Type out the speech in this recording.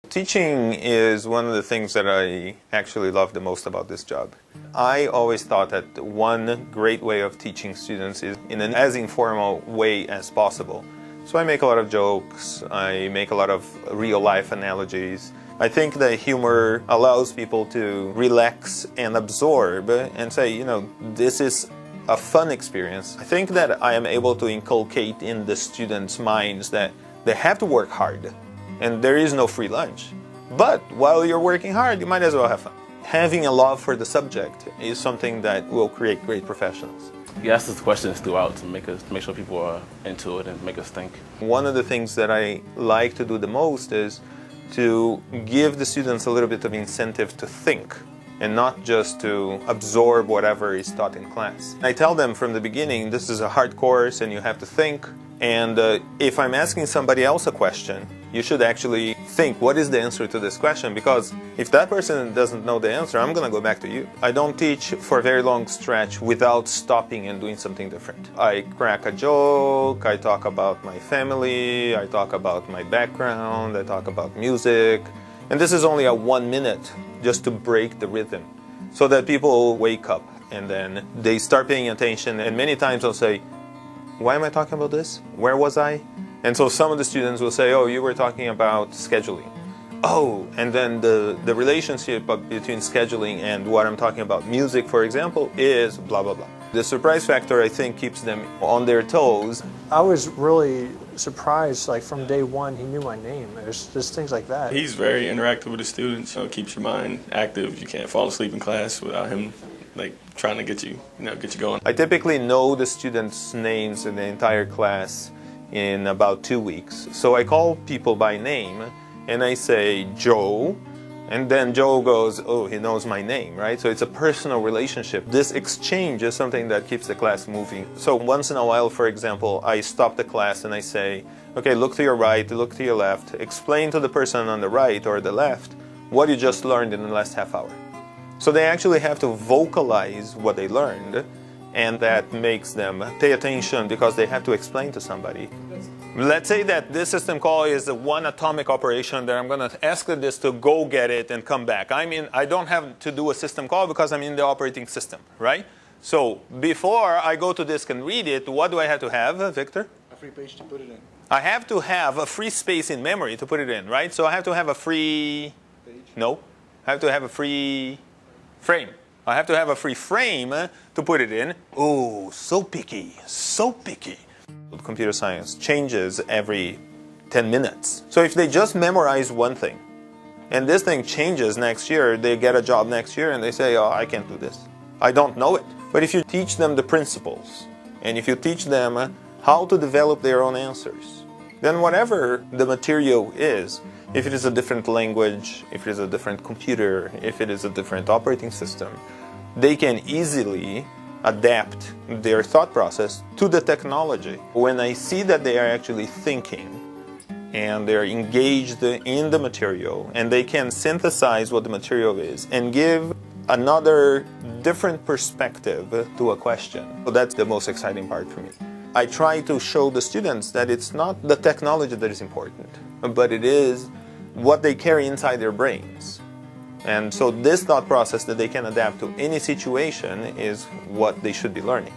Teaching is one of the things that I actually love the most about this job. I always thought that one great way of teaching students is in an as informal way as possible. So I make a lot of jokes, I make a lot of real-life analogies. I think that humor allows people to relax and absorb and say, you know, this is a fun experience. I think that I am able to inculcate in the students' minds that they have to work hard and there is no free lunch. But while you're working hard, you might as well have fun. Having a love for the subject is something that will create great professionals. You ask us questions throughout to make sure people are into it and make us think. One of the things that I like to do the most is to give the students a little bit of incentive to think and not just to absorb whatever is taught in class. I tell them from the beginning, this is a hard course and you have to think. And if I'm asking somebody else a question, you should actually think, what is the answer to this question? Because if that person doesn't know the answer, I'm going to go back to you. I don't teach for a very long stretch without stopping and doing something different. I crack a joke, I talk about my family, I talk about my background, I talk about music. And this is only a 1 minute just to break the rhythm so that people wake up and then they start paying attention. And many times I'll say, why am I talking about this? Where was I? And so some of the students will say, oh, you were talking about scheduling. Oh, and then the relationship between scheduling and what I'm talking about, music, for example, is blah, blah, blah. The surprise factor, I think, keeps them on their toes. I was really surprised, like from day one, he knew my name. There's just things like that. He's very interactive with the students. You know, keeps your mind active. You can't fall asleep in class without him trying to get you going. I typically know the students' names in the entire class in about 2 weeks. So I call people by name and I say Joe, and then Joe goes, oh, he knows my name, right? So it's a personal relationship. This exchange is something that keeps the class moving. So once in a while, for example, I stop the class and I say, okay, look to your right, look to your left, explain to the person on the right or the left what you just learned in the last half hour. So they actually have to vocalize what they learned, and that makes them pay attention because they have to explain to somebody. Let's say that this system call is a one atomic operation that I'm going to ask the disk to go get it and come back. I don't have to do a system call because I'm in the operating system, right? So before I go to disk and read it, what do I have to have, Victor? A free page to put it in. I have to have a free space in memory to put it in, right? So I have to have a free... Page? No. I have to have a free frame. I have to have a free frame to put it in. Oh, so picky, so picky. Computer science changes every 10 minutes. So if they just memorize one thing, and this thing changes next year, they get a job next year and they say, oh, I can't do this. I don't know it. But if you teach them the principles, and if you teach them how to develop their own answers, then whatever the material is, if it is a different language, if it is a different computer, if it is a different operating system, they can easily adapt their thought process to the technology. When I see that they are actually thinking and they're engaged in the material and they can synthesize what the material is and give another different perspective to a question, so that's the most exciting part for me. I try to show the students that it's not the technology that is important, but it is what they carry inside their brains. And so this thought process that they can adapt to any situation is what they should be learning.